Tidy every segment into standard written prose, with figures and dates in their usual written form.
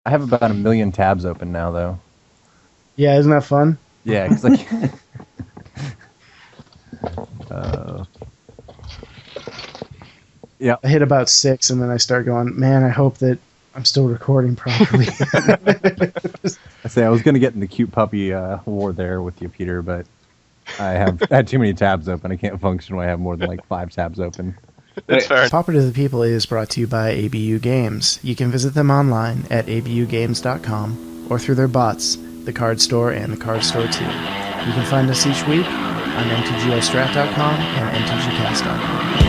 I have about 1 million tabs open now, though. Yeah, isn't that fun? Yeah, because like, yeah, I hit about 6, and then I start going, man, I hope that I'm still recording properly. I say I was gonna get in the cute puppy war there with you, Peter, but I had too many tabs open. I can't function when I have more than like 5 tabs open. That's fair. Pauper to the People is brought to you by ABU Games. You can visit them online at abugames.com or through their bots, the Card Store and the Card Store 2. You can find us each week on mtgostrat.com and mtgcast.com.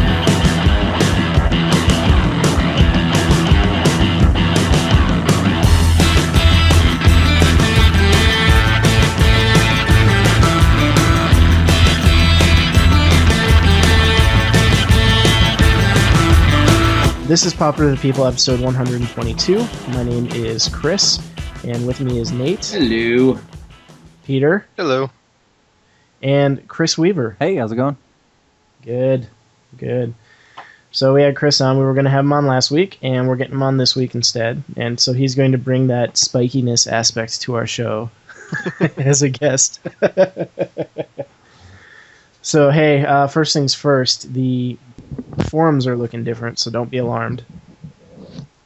This is Pauper to the People, episode 122. My name is Chris, and with me is Nate. Hello. Peter. Hello. And Chris Weaver. Hey, how's it going? Good. So we had Chris on. We were going to have him on last week, and we're getting him on this week instead. And so he's going to bring that spikiness aspect to our show as a guest. So, hey, first things first, the forums are looking different, so don't be alarmed.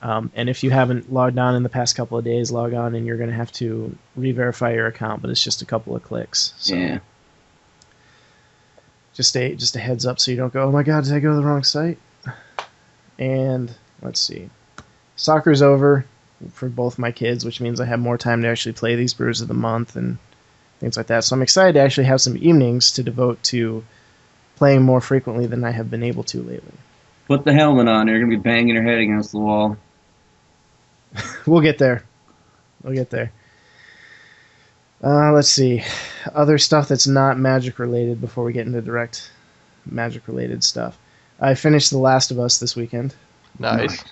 And if you haven't logged on in the past couple of days, log on, and you're going to have to re-verify your account, but it's just a couple of clicks. So Yeah. Just a heads up so you don't go, oh my god, did I go to the wrong site? And let's see. Soccer's over for both my kids, which means I have more time to actually play these Brews of the Month and things like that. So I'm excited to actually have some evenings to devote to playing more frequently than I have been able to lately. Put the helmet on. You're going to be banging your head against the wall. We'll get there. Let's see. Other stuff that's not Magic related before we get into direct Magic related stuff. I finished The Last of Us this weekend. Nice.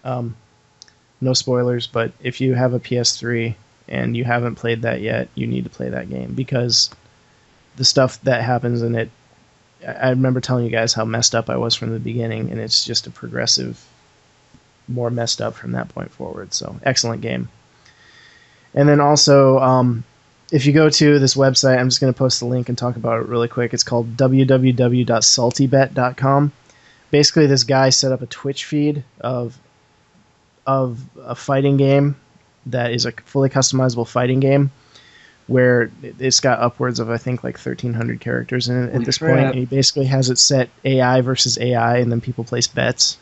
No spoilers, but if you have a PS3 and you haven't played that yet, you need to play that game because the stuff that happens in it, I remember telling you guys how messed up I was from the beginning, and it's just a progressive, more messed up from that point forward. So, excellent game. And then also, if you go to this website, I'm just going to post the link and talk about it really quick. It's called www.saltybet.com. Basically, this guy set up a Twitch feed of a fighting game that is a fully customizable fighting game where it's got upwards of, I think, like 1,300 characters in it at this point. And he basically has it set AI versus AI, and then people place bets.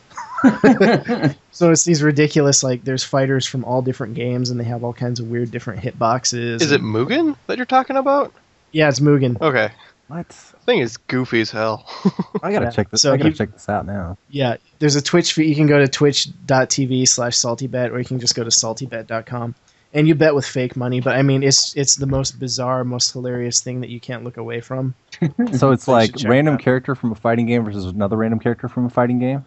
So it's these ridiculous, like, there's fighters from all different games, and they have all kinds of weird different hitboxes. Is it Mugen that you're talking about? Yeah, it's Mugen. Okay. What? Thing is goofy as hell. I gotta check this. I gotta check this out now. Yeah, there's a Twitch feed. You can go to twitch.tv/saltybet, or you can just go to saltybet.com. And you bet with fake money, but I mean, it's the most bizarre, most hilarious thing that you can't look away from. So it's like random character from a fighting game versus another random character from a fighting game?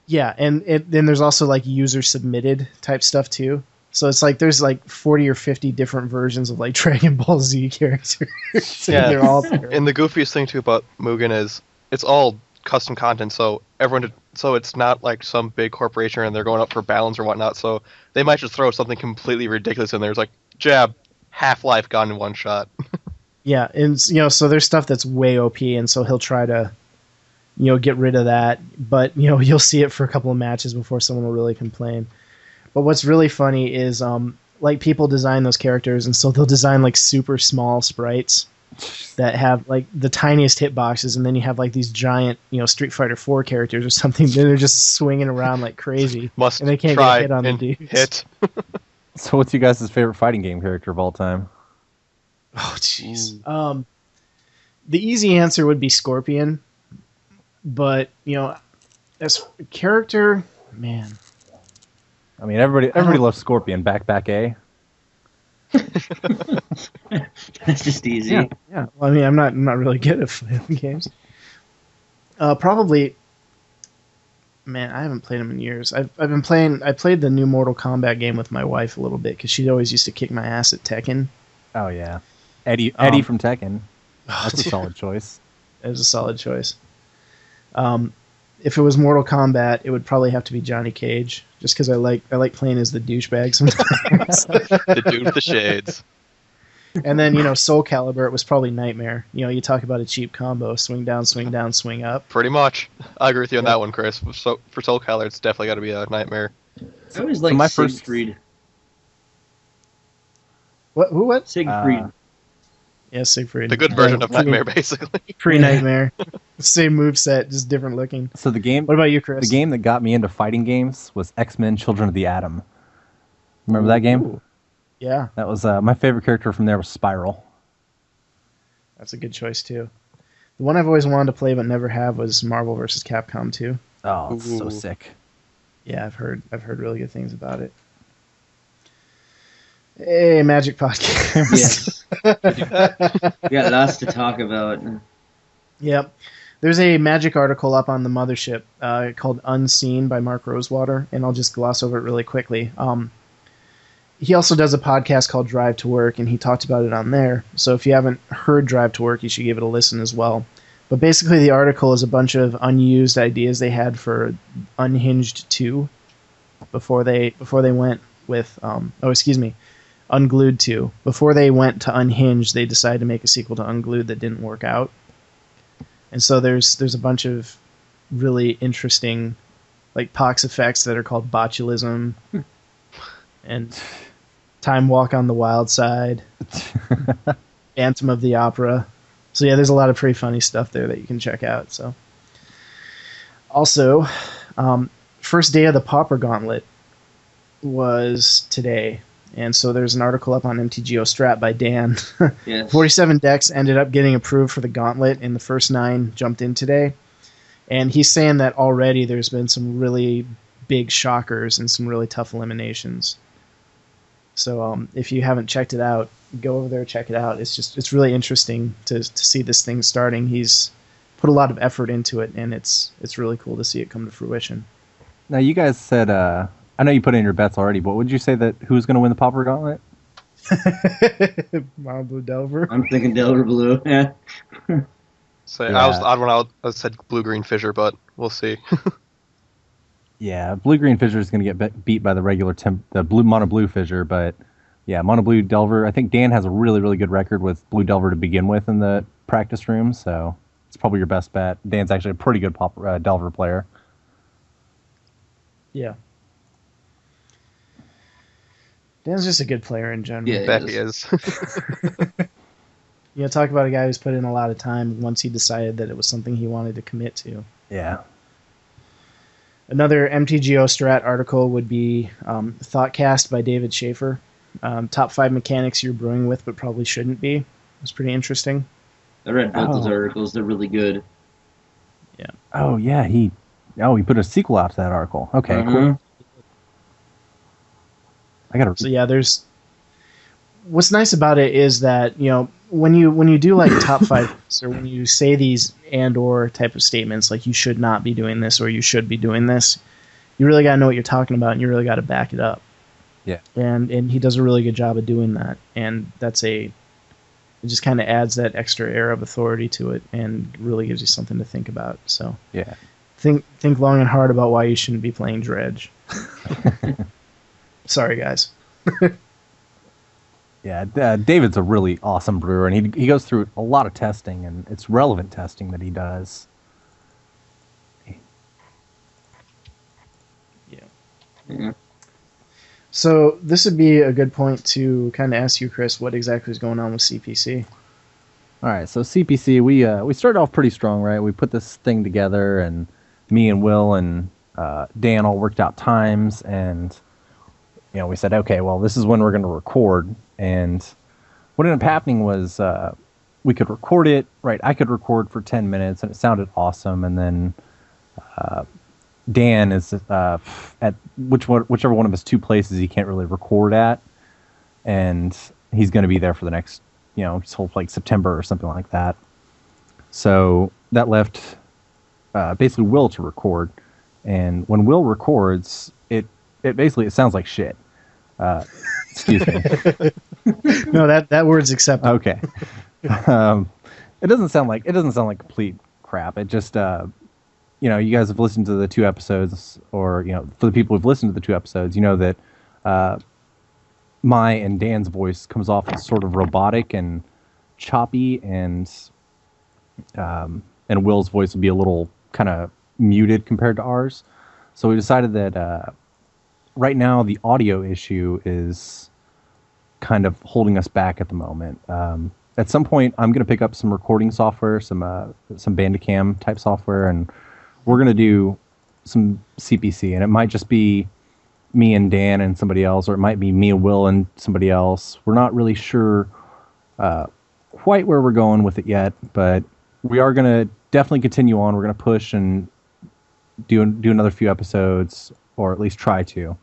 Yeah, and then there's also like user submitted type stuff too. So it's like there's like 40 or 50 different versions of like Dragon Ball Z characters. Yeah, they're all and the goofiest thing too about Mugen is it's all custom content, so it's not like some big corporation and they're going up for balance or whatnot. So they might just throw something completely ridiculous in there. It's like jab, Half-Life gone in one shot. Yeah, and so there's stuff that's way OP, and so he'll try to get rid of that, but you'll see it for a couple of matches before someone will really complain. But what's really funny is like people design those characters, and so they'll design like super small sprites that have like the tiniest hitboxes, and then you have like these giant Street Fighter 4 characters or something. Then they're just swinging around like crazy, Must and they can't try get hit on the and dudes. hit. So what's you guys' favorite fighting game character of all time? Oh jeez. The easy answer would be Scorpion, but as a character, man. I mean, everybody loves Scorpion. Back A. That's just easy. Yeah. Well, I mean, I'm not really good at fighting games. Probably, man. I haven't played them in years. I played the new Mortal Kombat game with my wife a little bit because she always used to kick my ass at Tekken. Oh yeah, Eddie from Tekken. That's a solid choice. It was a solid choice. If it was Mortal Kombat, it would probably have to be Johnny Cage, just because I like playing as the douchebag sometimes. The dude with the shades. And then, Soul Calibur, it was probably Nightmare. You talk about a cheap combo, swing down, swing up. Pretty much. I agree with you on that one, Chris. So for Soul Calibur, it's definitely got to be a Nightmare. I always like my Siegfried. What? Siegfried. Yeah, Siegfried. The good version of Nightmare, basically. Pre-Nightmare. Same moveset, just different looking. So the game. What about you, Chris? The game that got me into fighting games was X-Men: Children of the Atom. Remember that game? Ooh. Yeah. That was my favorite character from there was Spiral. That's a good choice too. The one I've always wanted to play but never have was Marvel vs. Capcom 2. Oh, it's so Ooh. sick. Yeah, I've heard really good things about it. Hey, Magic Podcast. Yes. We got lots to talk about. Yep. There's a Magic article up on the Mothership called Unseen by Mark Rosewater, and I'll just gloss over it really quickly. He also does a podcast called Drive to Work, and he talked about it on there. So if you haven't heard Drive to Work, you should give it a listen as well. But basically the article is a bunch of unused ideas they had for Unhinged 2 before they went with Unglued 2. Before they went to Unhinged, they decided to make a sequel to Unglued that didn't work out. And so there's a bunch of really interesting like Pox effects that are called botulism and Time Walk on the Wild Side, Phantom of the Opera. So yeah, there's a lot of pretty funny stuff there that you can check out. So also, first day of the Pauper Gauntlet was today. And so there's an article up on mtgostrat by Dan. Yes. 47 decks ended up getting approved for the Gauntlet, and the first 9 jumped in today. And he's saying that already there's been some really big shockers and some really tough eliminations. So if you haven't checked it out, go over there, check it out. It's really interesting to see this thing starting. He's put a lot of effort into it, and it's really cool to see it come to fruition. Now you guys said, I know you put in your bets already, but would you say that who's going to win the Pauper Gauntlet? Mono Blue Delver. I'm thinking Delver Blue. Yeah. So Yeah. I was the odd one out. I said blue-green Fissure, but we'll see. Yeah, blue-green Fissure is going to get beat by the regular the mono blue Fissure, but yeah, mono blue Delver. I think Dan has a really, really good record with blue Delver to begin with in the practice room, so it's probably your best bet. Dan's actually a pretty good Delver player. Yeah. Dan's just a good player in general. Yeah. Bet he is. Talk about a guy who's put in a lot of time once he decided that it was something he wanted to commit to. Yeah. Another MTGO Strat article would be Thoughtcast by David Schaefer. Top 5 mechanics you're brewing with but probably shouldn't be. It's pretty interesting. I read both those Oh. articles. They're really good. Yeah. Oh, yeah, he put a sequel out to that article. Okay, Mhm. cool. I got to So yeah, there's what's nice about it is that, when you do like top 5 or when you say these and or type of statements like you should not be doing this or you should be doing this, you really got to know what you're talking about and you really got to back it up. Yeah. And he does a really good job of doing that, and it just kind of adds that extra air of authority to it and really gives you something to think about. So yeah. think long and hard about why you shouldn't be playing Dredge. Sorry, guys. Yeah, David's a really awesome brewer, and he goes through a lot of testing, and it's relevant testing that he does. Yeah. So this would be a good point to kind of ask you, Chris, what exactly is going on with CPC? All right, so CPC, we started off pretty strong, right? We put this thing together, and me and Will and Dan all worked out times, and we said, okay, well, this is when we're going to record. And what ended up happening was we could record it, right? I could record for 10 minutes, and it sounded awesome. And then Dan is at whichever one of his 2 places he can't really record at, and he's going to be there for the next, just whole like September or something like that. So that left basically Will to record, and when Will records, it sounds like shit. Excuse me. No, that word's accepted. Okay. It doesn't sound like complete crap. It just you guys have listened to the 2 episodes, or for the people who've listened to the 2 episodes, you know that my and Dan's voice comes off as sort of robotic and choppy, and Will's voice would be a little kind of muted compared to ours. So we decided that right now the audio issue is kind of holding us back at the moment. At some point, I'm going to pick up some recording software, some Bandicam type software, and we're going to do some CPC. And it might just be me and Dan and somebody else, or it might be me and Will and somebody else. We're not really sure quite where we're going with it yet, but we are going to definitely continue on. We're going to push and do another few episodes, or at least try to.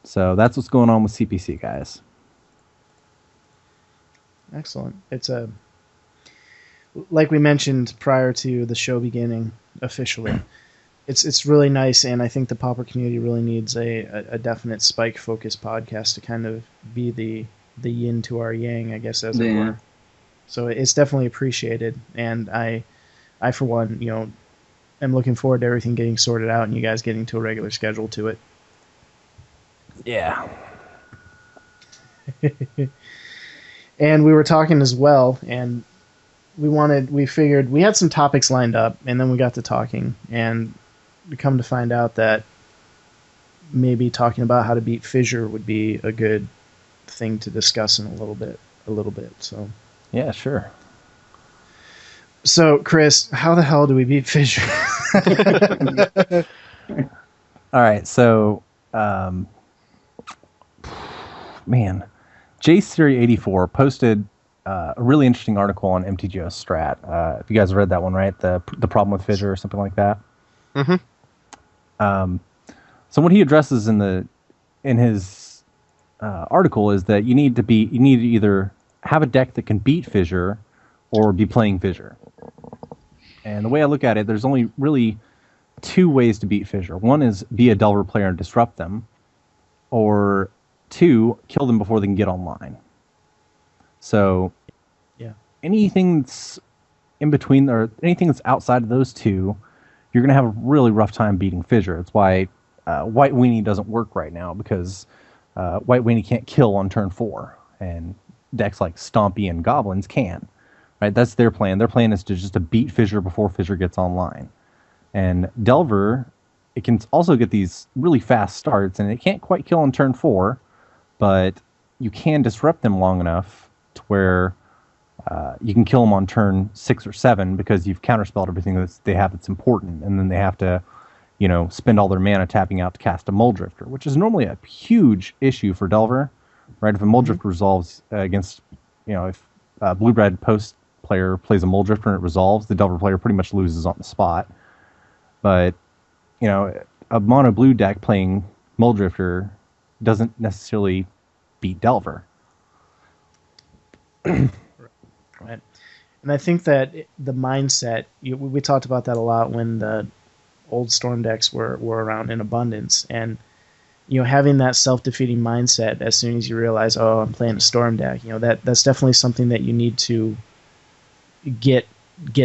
So that's what's going on with CPC, guys. Excellent. It's like we mentioned prior to the show beginning officially. It's really nice, and I think the Pauper community really needs a definite Spike focused podcast to kind of be the yin to our yang, I guess, as it were. So it's definitely appreciated, and I for one, am looking forward to everything getting sorted out and you guys getting to a regular schedule to it. Yeah. And we were talking as well, and we figured we had some topics lined up, and then we got to talking, and we come to find out that maybe talking about how to beat Fissure would be a good thing to discuss in a little bit. So yeah, sure. So Chris, how the hell do we beat Fissure? All right, so man, JSeries84 posted a really interesting article on MTGO Strat. If you guys read that one, right? The problem with Fissure or something like that. Mm-hmm. So what he addresses in his article is that you need to either have a deck that can beat Fissure or be playing Fissure. And the way I look at it, there's only really 2 ways to beat Fissure. One is be a Delver player and disrupt them, or 2, kill them before they can get online. So yeah, anything that's in between, or anything that's outside of those 2, you're going to have a really rough time beating Fissure. It's why White Weenie doesn't work right now, because White Weenie can't kill on turn 4, and decks like Stompy and Goblins can. Right? That's their plan. Their plan is to beat Fissure before Fissure gets online. And Delver, it can also get these really fast starts, and it can't quite kill on turn 4, but you can disrupt them long enough to where you can kill them on turn 6 or 7, because you've counterspelled everything that they have that's important, and then they have to, spend all their mana tapping out to cast a Muldrifter, which is normally a huge issue for Delver, right? If a Muldrifter resolves against, if a blue-red post player plays a Muldrifter and it resolves, the Delver player pretty much loses on the spot. But, a mono blue deck playing Muldrifter doesn't necessarily beat Delver. Right. And I think that the mindset, we talked about that a lot when the old Storm decks were around in abundance. And, having that self-defeating mindset as soon as you realize, oh, I'm playing a Storm deck, that's definitely something that you need to get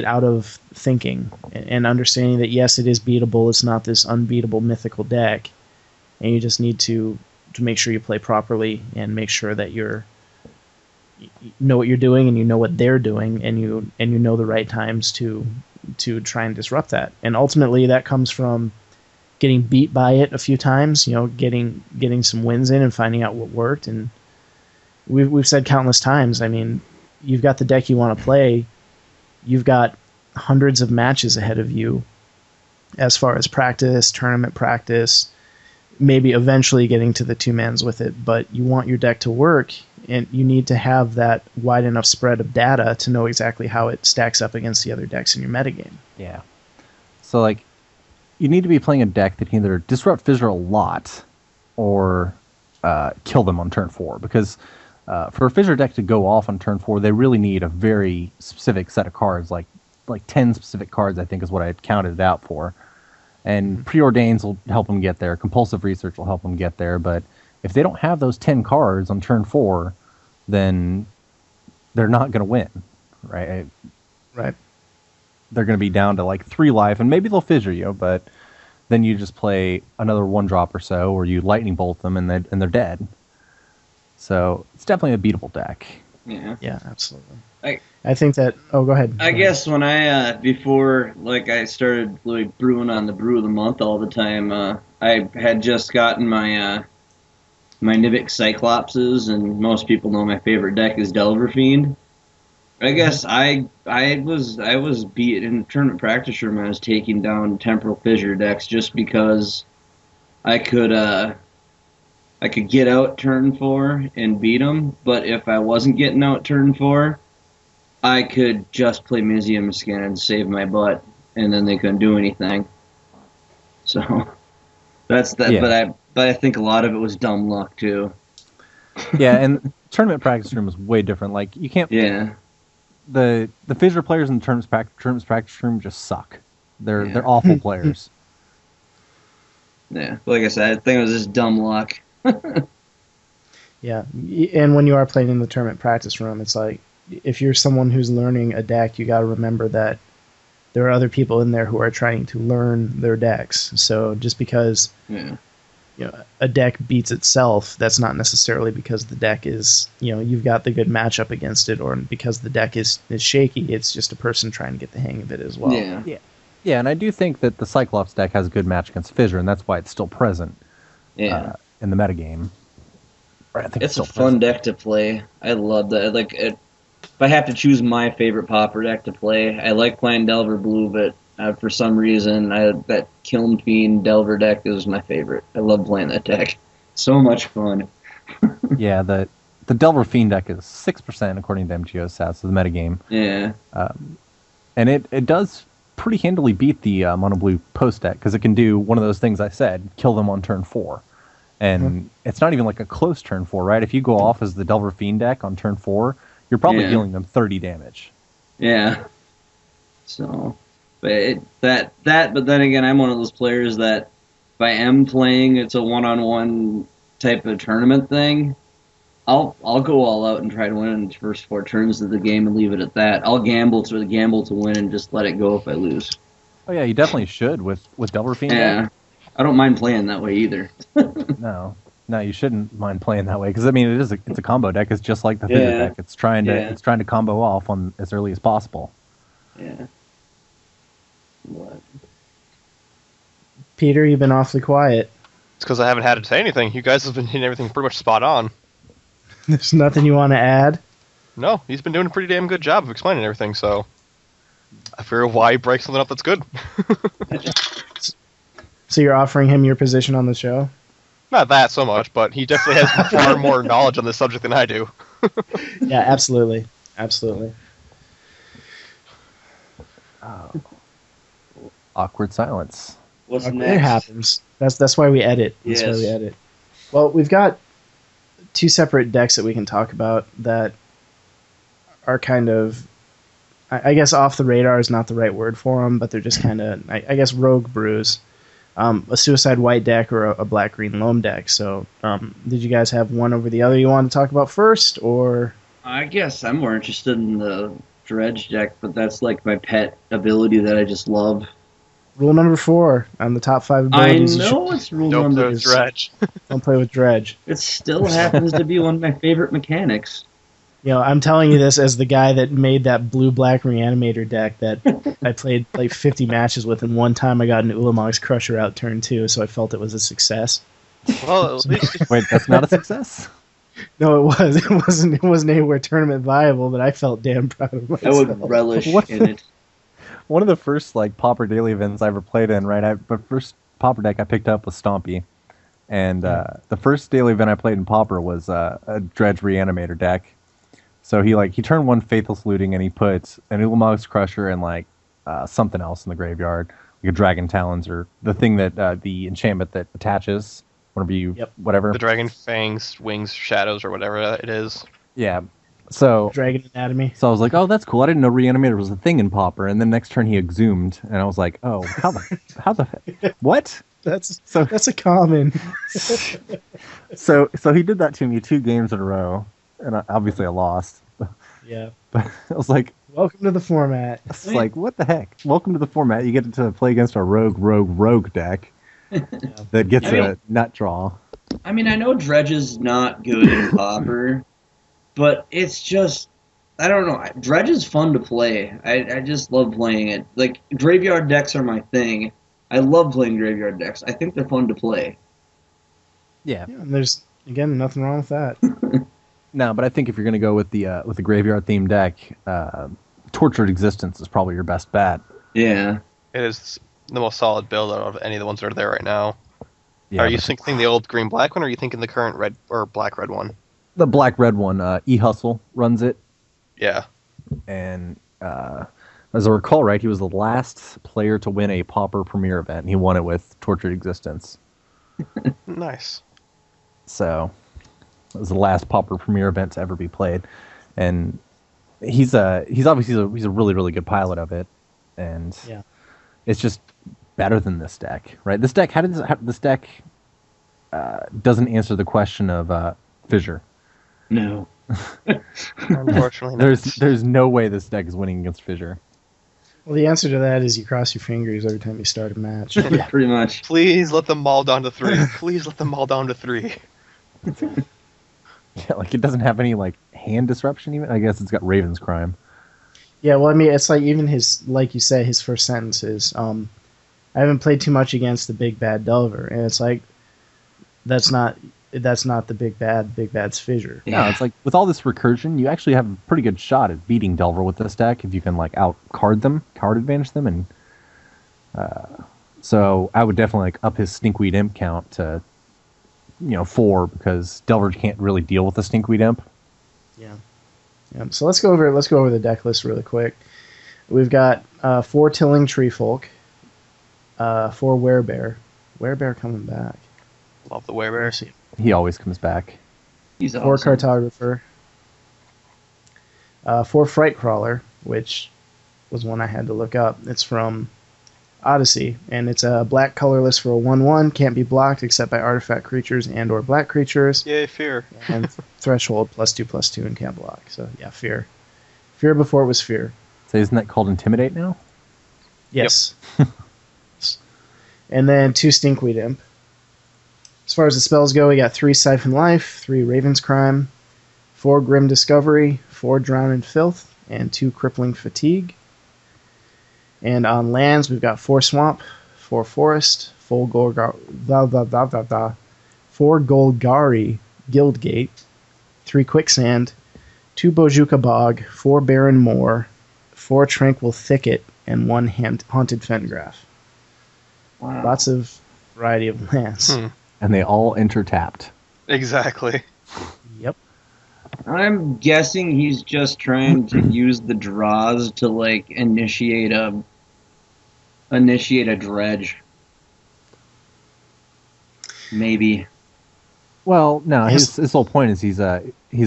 out of thinking and understanding that, yes, it is beatable. It's not this unbeatable mythical deck. And you just need to make sure you play properly and make sure that you know what you're doing and you know what they're doing, and you know the right times to try and disrupt that. And ultimately that comes from getting beat by it a few times, getting some wins in and finding out what worked. And we've said countless times, I mean, you've got the deck you want to play, you've got hundreds of matches ahead of you as far as practice, tournament practice, maybe eventually getting to the 2-mans with it, but you want your deck to work, and you need to have that wide enough spread of data to know exactly how it stacks up against the other decks in your metagame. Yeah. So, you need to be playing a deck that can either disrupt Fissure a lot or kill them on turn 4, because for a Fissure deck to go off on turn 4, they really need a very specific set of cards, like 10 specific cards, I think is what I had counted it out for. And Preordains will help them get there. Compulsive Research will help them get there. But if they don't have those 10 cards on turn 4, then they're not going to win, right? Right. they're going to be down to like 3 life, and maybe they'll fissure you, but then you just play another 1-drop or so, or you lightning bolt them, and they're dead. So it's definitely a beatable deck. Yeah, absolutely. I think that. Oh, go ahead. I guess when I before I started like brewing on the brew of the month all the time, I had just gotten my my Nivik Cyclopses, and most people know my favorite deck is Delver Fiend. I guess I was beat in the tournament practice room. I was taking down Temporal Fissure decks just because I could get out turn 4 and beat them, but if I wasn't getting out turn 4, I could just play Mizium Scan and save my butt, and then they couldn't do anything. So that's that. Yeah. But I think a lot of it was dumb luck too. Yeah, and tournament practice room is way different. Like you can't. Yeah. The Fissure players in the tournament practice room just suck. They're awful players. Yeah, like I said, I think it was just dumb luck. Yeah, and when you are playing in the tournament practice room, it's like if you're someone who's learning a deck, you got to remember that there are other people in there who are trying to learn their decks. So just because a deck beats itself, that's not necessarily because the deck is you've got the good matchup against it, or because the deck is shaky. It's just a person trying to get the hang of it as well. Yeah, and I do think that the Cyclops deck has a good match against Fissure, and that's why it's still present. In the metagame. I think it's a fun deck to play. I love that. If I have to choose my favorite Pauper deck to play, I like playing Delver Blue, but for some reason, that Kiln Fiend Delver deck is my favorite. I love playing that deck. So much fun. Yeah, the Delver Fiend deck is 6% according to MTGO Accounts, so the metagame. Yeah. And it does pretty handily beat the Mono Blue post deck, because it can do one of those things I said, kill them on turn 4. And it's not even like a close turn 4, right? If you go off as the Delver Fiend deck on turn 4, you're probably dealing them 30 damage. Yeah. So, but then again, I'm one of those players that if I am playing, it's a one-on-one type of tournament thing. I'll go all out and try to win in the first 4 turns of the game and leave it at that. I'll gamble to win and just let it go if I lose. Oh yeah, you definitely should with Delver Fiend deck. I don't mind playing that way either. No, you shouldn't mind playing that way, because I mean it's a combo deck. It's just like the Fissure deck. It's trying to combo off on as early as possible. Yeah. What? Peter, you've been awfully quiet. It's because I haven't had to say anything. You guys have been hitting everything pretty much spot on. There's nothing you want to add? No, he's been doing a pretty damn good job of explaining everything. So I figure why break something up that's good. So you're offering him your position on the show? Not that so much, but he definitely has far more knowledge on this subject than I do. Yeah, absolutely. Absolutely. Awkward silence. What's It next? happens. That's why we edit. That's why we edit. Well, we've got 2 separate decks that we can talk about that are kind of, I guess off the radar is not the right word for them, but they're just kind of, I guess, rogue brews. A Suicide White deck or a Black-Green Loam deck. So did you guys have one over the other you want to talk about first, or? I guess I'm more interested in the Dredge deck, but that's like my pet ability that I just love. Rule number 4 on the top 5 abilities. I know it's rule Don't number. play with Dredge. Don't play with Dredge. It still happens to be one of my favorite mechanics. I'm telling you this as the guy that made that blue-black Reanimator deck that I played like 50 matches with, and one time I got an Ulamog's Crusher out turn 2, so I felt it was a success. Well, at least Wait, that's not a success? No, it was. It wasn't anywhere tournament viable, but I felt damn proud of myself. I would relish in it. One of the first Pauper daily events I ever played in, right? The first Pauper deck I picked up was Stompy. And the first daily event I played in Pauper was a Dredge Reanimator deck. So he turned 1 Faithless Looting, and he put an Ulamog's Crusher and something else in the graveyard, like a Dragon Talons, or the thing that the enchantment that attaches whenever you whatever. the Dragon Fangs, Wings, Shadows, or whatever it is. Yeah. So Dragon Anatomy. So I was like, oh, that's cool. I didn't know Reanimator was a thing in Pauper. And then next turn he exhumed, and I was like, oh, how the what? That's a common. So he did that to me 2 games in a row, and obviously I lost. Yeah. But I was like, Welcome to the format. It's like, what the heck? Welcome to the format. You get to play against a rogue deck that gets a nut draw. I mean, I know Dredge is not good in Pauper, but it's just, I don't know. Dredge is fun to play. I just love playing it. Like, graveyard decks are my thing. I love playing graveyard decks. I think they're fun to play. Yeah. And there's, again, nothing wrong with that. No, but I think if you're going to go with the graveyard themed deck, Tortured Existence is probably your best bet. Yeah. It is the most solid build out of any of the ones that are there right now. Yeah, are you thinking the old green-black one, or are you thinking the current red or black-red one? The black-red one, E-Hustle runs it. Yeah. And as I recall, right, he was the last player to win a Pauper Premier event, and he won it with Tortured Existence. Nice. So it was the last Pauper Premier event to ever be played, and he's obviously he's a really, really good pilot of it, and it's just better than this deck, right? This deck, this deck doesn't answer the question of Fissure. No. Unfortunately, not. There's no way this deck is winning against Fissure. Well, the answer to that is you cross your fingers every time you start a match. Yeah, pretty much. Please let them all down to 3. Please let them all down to 3. Yeah, like it doesn't have any like hand disruption even. I guess it's got Raven's Crime. Yeah, well, I mean, it's like even his, like you said, his first sentence is, I haven't played too much against the big bad Delver, and it's like, that's not the big bad. Big bad's Fissure. No, it's like with all this recursion, you actually have a pretty good shot at beating Delver with this deck if you can like out card advantage them, and so I would definitely like up his Stinkweed Imp count to 4 because Delver can't really deal with the Stinkweed Imp. Yeah. So let's go over the deck list really quick. We've got 4 Tilling Treefolk, 4 Werebear. Werebear coming back. Love the Werebear. He always comes back. He's 4 awesome. Cartographer, 4 Frightcrawler, which was one I had to look up. It's from Odyssey, and it's a black colorless for a 1/1. Can't be blocked except by artifact creatures and/or black creatures. Yay, Fear. And threshold +2/+2 and can't block. So yeah, Fear. Fear before it was Fear. So isn't that called Intimidate now? Yes. And then 2 Stinkweed Imp. As far as the spells go, we got 3 Siphon Life, 3 Raven's Crime, 4 Grim Discovery, 4 Drown in Filth, and 2 Crippling Fatigue. And on lands, we've got 4 Swamp, 4 Forest, 4 Golgari Guildgate, 3 Quicksand, 2 Bojuka Bog, 4 Barren Moor, 4 Tranquil Thicket, and 1 Haunted Fengraf. Wow. Lots of variety of lands. And they all enter tapped. Exactly. Yep. I'm guessing he's just trying to use the draws to like initiate a dredge. Maybe. Well, no, his whole point is he's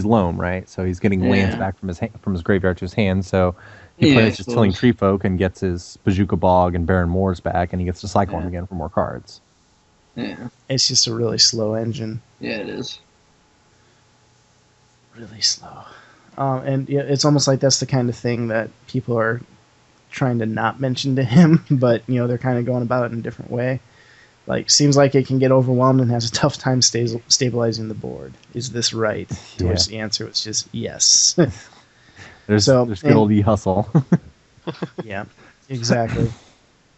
Loam, right? So he's getting lands back from his graveyard to his hand. So he plays his Tilling Treefolk and gets his Bojuka Bog and Barren Moors back, and he gets to cycle them again for more cards. Yeah. It's just a really slow engine. Yeah, it is. Really slow. And it's almost like that's the kind of thing that people are trying to not mention to him, but they're kind of going about it in a different way. Like, seems like it can get overwhelmed and has a tough time stabilizing the board. Is this right? To which the answer was just yes. There's good old E-Hustle. Yeah, exactly.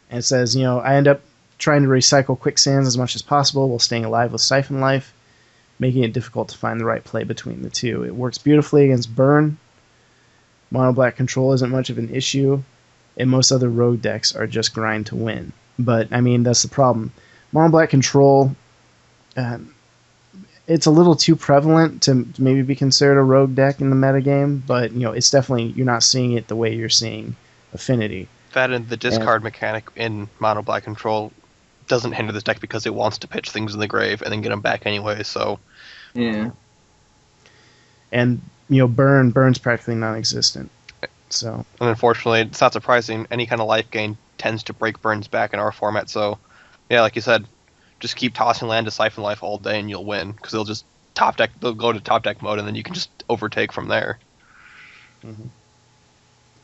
And it says, I end up trying to recycle Quicksands as much as possible while staying alive with Siphon Life, making it difficult to find the right play between the two. It works beautifully against Burn. Mono black control isn't much of an issue, and most other rogue decks are just grind to win. But, I mean, that's the problem. Mono black control, it's a little too prevalent to maybe be considered a rogue deck in the metagame, but, it's definitely, you're not seeing it the way you're seeing Affinity. That and the discard mechanic in mono black control doesn't hinder this deck because it wants to pitch things in the grave and then get them back anyway, so... Yeah. And, Burn's practically non-existent. So. And unfortunately, it's not surprising, any kind of life gain tends to break Burn's back in our format, so... Yeah, like you said, just keep tossing land to Siphon Life all day and you'll win, because they'll go to top deck mode and then you can just overtake from there. Mm-hmm.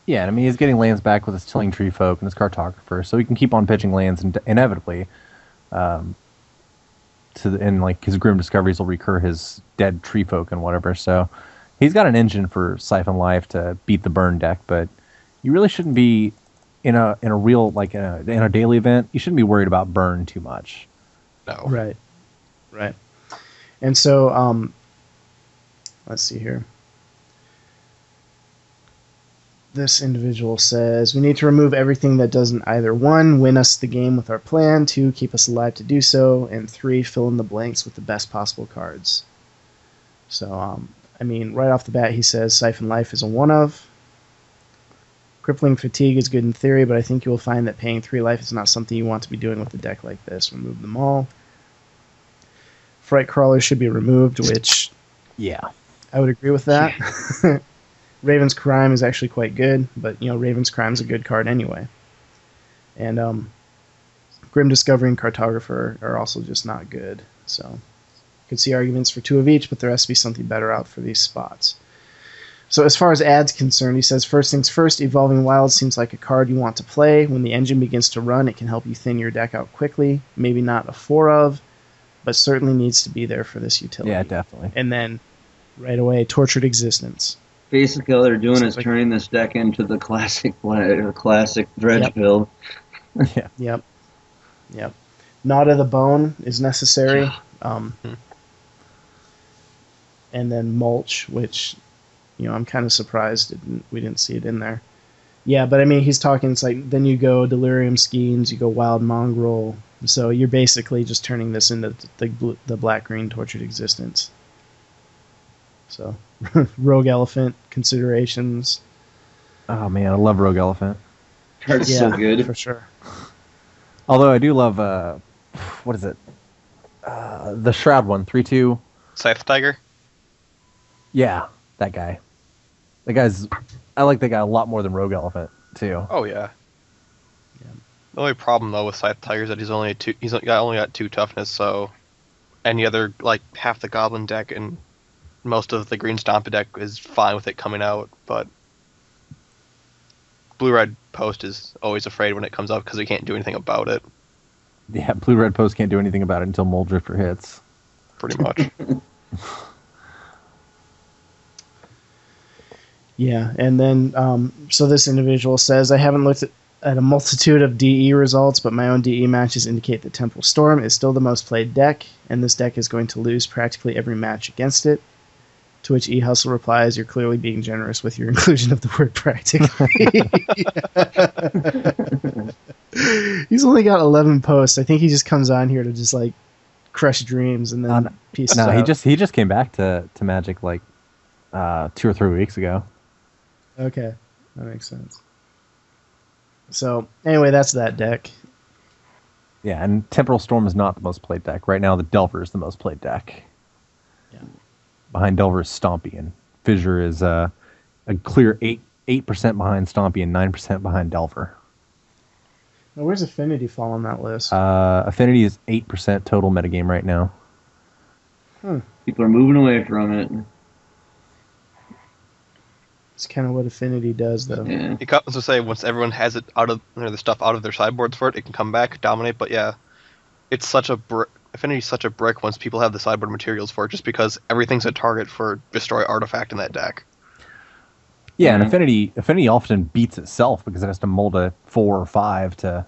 Yeah, I mean, he's getting lands back with his Tilling Tree Folk and his Cartographer, so he can keep on pitching lands inevitably. And like his Grim Discoveries will recur his dead Tree Folk and whatever. So he's got an engine for Siphon Life to beat the burn deck, but you really shouldn't be in a real like in a daily event. You shouldn't be worried about burn too much. No. Right. And so let's see here. This individual says, we need to remove everything that doesn't either 1, win us the game with our plan, 2, keep us alive to do so, and 3, fill in the blanks with the best possible cards. So, I mean, right off the bat, he says Siphon Life is a one-of. Crippling Fatigue is good in theory, but I think you will find that paying 3 life is not something you want to be doing with a deck like this. Remove them all. Fright Crawler should be removed, which... Yeah. I would agree with that. Raven's Crime is actually quite good, but Raven's Crime is a good card anyway. And Grim Discovery and Cartographer are also just not good. So you could see arguments for 2 of each, but there has to be something better out for these spots. So as far as ads concerned, he says, first things first, Evolving Wilds seems like a card you want to play. When the engine begins to run, it can help you thin your deck out quickly. Maybe not a 4 of, but certainly needs to be there for this utility. Yeah, definitely. And then right away, Tortured Existence. Basically, all they're doing is turning this deck into the classic dredge build. Yep. Knot of the Bone is necessary. And then Mulch, which, I'm kind of surprised we didn't see it in there. Yeah, but I mean, he's talking, it's like, then you go Delirium Schemes, you go Wild Mongrel. So you're basically just turning this into the black-green Tortured Existence. So, Rogue Elephant considerations. Oh man, I love Rogue Elephant. Card's so good. For sure. Although I do love, what is it? The Shroud one, 3/2. Scythe Tiger? Yeah, that guy. I like that guy a lot more than Rogue Elephant, too. Oh, yeah. The only problem, though, with Scythe Tiger is that he's only got 2 toughness, so any other, like, half the Goblin deck and most of the Green Stomp deck is fine with it coming out, but Blue-Red Post is always afraid when it comes up because he can't do anything about it. Yeah, Blue-Red Post can't do anything about it until Moldrifter hits. Pretty much. Yeah, and then, so this individual says, I haven't looked at a multitude of DE results, but my own DE matches indicate that Temporal Storm is still the most played deck, and this deck is going to lose practically every match against it. To which E-Hustle replies, you're clearly being generous with your inclusion of the word practically. He's only got 11 posts. I think he just comes on here to just, like, crush dreams and then peace out. No, he just came back to Magic, like, 2 or 3 weeks ago. Okay, that makes sense. So, anyway, that's that deck. Yeah, and Temporal Storm is not the most played deck. Right now, the Delver is the most played deck. Yeah. Behind Delver is Stompy, and Fissure is a clear 8% behind Stompy and 9% behind Delver. Now, where's Affinity fall on that list? Affinity is 8% total metagame right now. People are moving away from it. It's kind of what Affinity does, though. Yeah. It comes to say once everyone has it out of the stuff out of their sideboards for it, it can come back, dominate. But yeah, it's such a Affinity's such a brick once people have the sideboard materials for it, just because everything's a target for Destroy Artifact in that deck. Yeah, and Affinity often beats itself because it has to mold a 4 or 5 to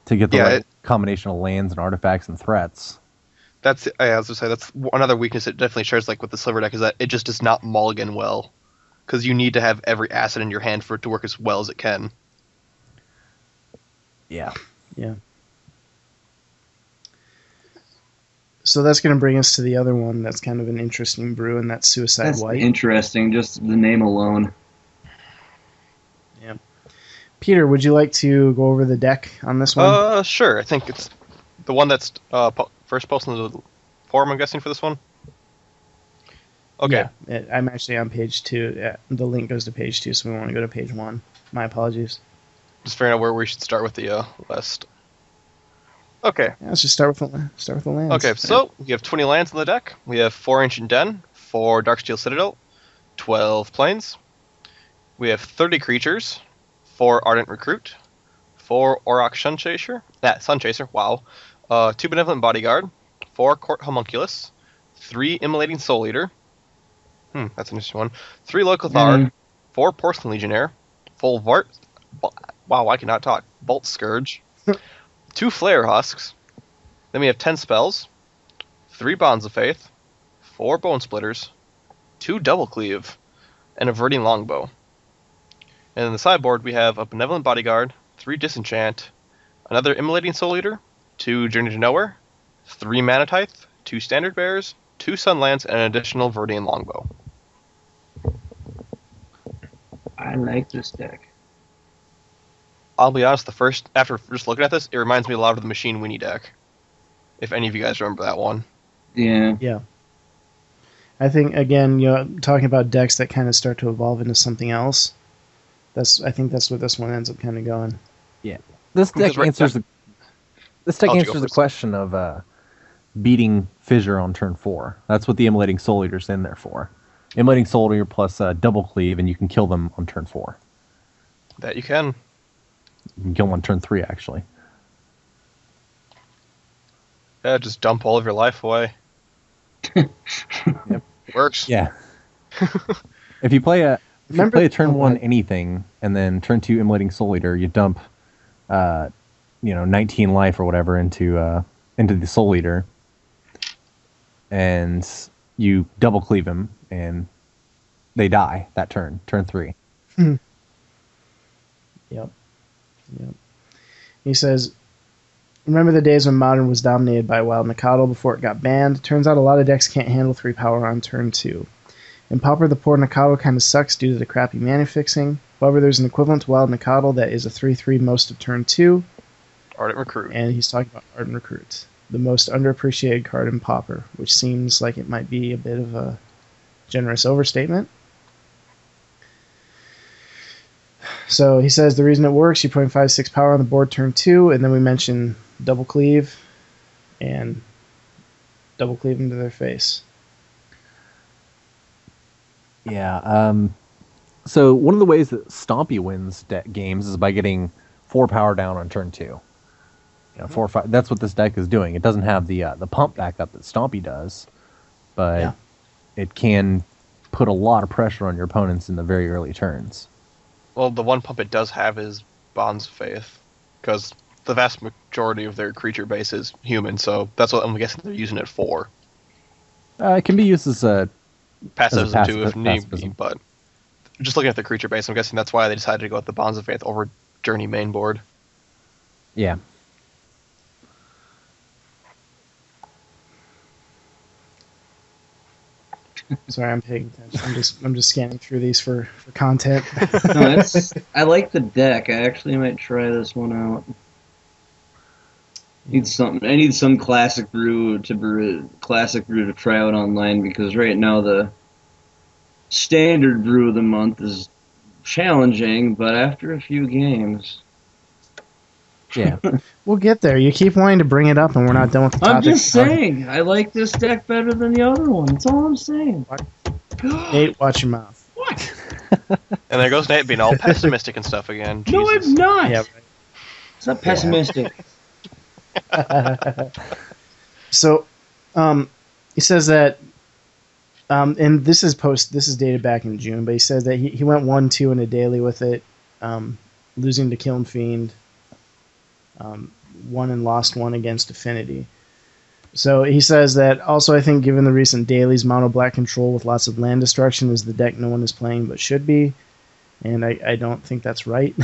get the right combination of lands and artifacts and threats. That's I was to say that's another weakness it definitely shares, like with the Silver deck, is that it just does not mulligan well. Because you need to have every asset in your hand for it to work as well as it can. Yeah. Yeah. So that's going to bring us to the other one that's kind of an interesting brew, and that's Suicide That's White. interesting, just the name alone. Yeah. Peter, would you like to go over the deck on this one? Sure. I think it's the one that's first posted in the forum, I'm guessing, for this one. Okay. Yeah, I'm actually on page 2. Yeah, the link goes to page 2, so we want to go to page 1. My apologies. Just figuring out where we should start with the list. Okay. Yeah, let's just start with the lands. Okay, so we have 20 lands in the deck. We have 4 Ancient Den, 4 Darksteel Citadel, 12 Plains, We have 30 creatures, 4 Ardent Recruit, 4 Auroch Sunchaser, wow. 2 Benevolent Bodyguard, 4 Court Homunculus, 3 Immolating Soul Eater. That's an interesting one. 3 Locathar, 4 Porcelain Legionnaire, full Vart. Wow, I cannot talk. Bolt Scourge, 2 Flare Husks. Then we have 10 spells, 3 Bonds of Faith, 4 Bone Splitters, 2 Double Cleave, and a Verding Longbow. And in the sideboard, we have a Benevolent Bodyguard, 3 Disenchant, another Immolating Soul Eater, 2 Journey to Nowhere, 3 Manatithe, 2 Standard Bears, 2 Sunlance, and an additional Verding Longbow. I like this deck. I'll be honest, after just looking at this, it reminds me a lot of the Machine Winnie deck. If any of you guys remember that one. Yeah. Yeah. I think, again, talking about decks that kind of start to evolve into something else, I think that's where this one ends up kind of going. Yeah. This deck answers the question of beating Fissure on turn 4. That's what the Immolating Soul Eater's in there for. Immolating Soul Eater plus Double Cleave, and you can kill them on turn 4. That you can. You can kill them on turn 3, actually. Yeah, just dump all of your life away. Yep. Works. Yeah. If you play a turn 1 anything, and then turn 2 Immolating Soul Eater, you dump 19 life or whatever into the Soul Eater, and you double cleave him, and they die that turn 3. Yep. He says, remember the days when Modern was dominated by Wild Mikado before it got banned? Turns out a lot of decks can't handle 3 power on turn 2. In Pauper, the poor Mikado kind of sucks due to the crappy mana fixing. However, there's an equivalent to Wild Mikado that is a 3/3 most of turn 2. Ardent Recruit. And he's talking about Ardent Recruit, the most underappreciated card in Pauper, which seems like it might be a bit of a generous overstatement. So he says the reason it works, you're putting 5/6 power on the board turn 2, and then we mention Double Cleave and Double Cleave into their face. Yeah. So one of the ways that Stompy wins games is by getting 4 power down on turn 2. 4 or 5. That's what this deck is doing. It doesn't have the pump backup that Stompy does, but it can put a lot of pressure on your opponents in the very early turns. Well, the one pump it does have is Bonds of Faith, because the vast majority of their creature base is human, so that's what I'm guessing they're using it for. It can be used as a Pacifism too, if need be, pacifism. but just looking at the creature base, I'm guessing that's why they decided to go with the Bonds of Faith over Journey main board. Yeah. Sorry, I'm paying attention. I'm just scanning through these for content. No, I like the deck. I actually might try this one out. I need some classic brew to try out online, because right now the standard brew of the month is challenging, but after a few games. Yeah. We'll get there. You keep wanting to bring it up, and we're not done with the topic. I'm just saying, I like this deck better than the other one. That's all I'm saying. Nate, watch your mouth. What? And there goes Nate being all pessimistic and stuff again. No, Jesus. I'm not. Yeah, right. It's not pessimistic. So, he says that, and this is dated back in June, but he says that he went 1-2 in a daily with it, losing to Kiln Fiend, won and lost one against Affinity. So he says that also, I think given the recent dailies, mono black control with lots of land destruction is the deck no one is playing but should be, and I don't think that's right.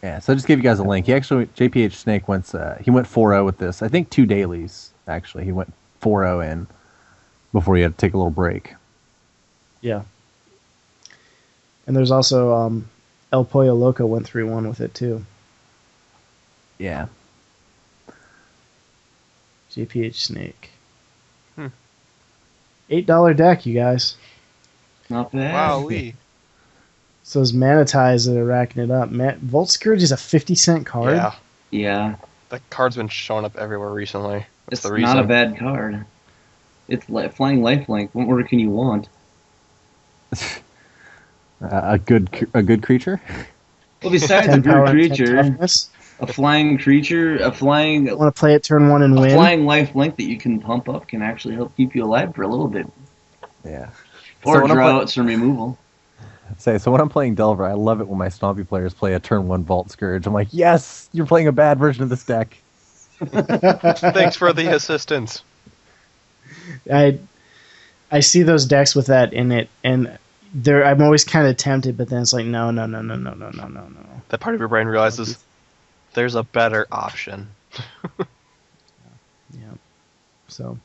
Yeah, so I just gave you guys a link. He actually, JPH Snake went 4-0 with this. I think 2 dailies, actually. He went 4-0 in before he had to take a little break. Yeah. And there's also El Pollo Loco went 3-1 with it, too. Yeah. JPH Snake. $8 deck, you guys. Not bad. Wowee. So those mana ties that are racking it up. Volt Scourge is a 50-cent card. Yeah. Yeah. That card's been showing up everywhere recently. That's It's the reason. not a bad card. It's flying lifelink. What more can you want? A good creature. Well, besides a 10 good power and 10 creature, toughness. a flying creature, I want to play it turn 1 and a win. flying life link that you can pump up can actually help keep you alive for a little bit. Yeah. Or when draw out some removal. So when I'm playing Delver, I love it when my Stompy players play a turn 1 Vault Scourge. I'm like, yes, you're playing a bad version of this deck. Thanks for the assistance. I see those decks with that in it, and I'm always kind of tempted, but then it's like, no. That part of your brain realizes there's a better option. Yeah. So,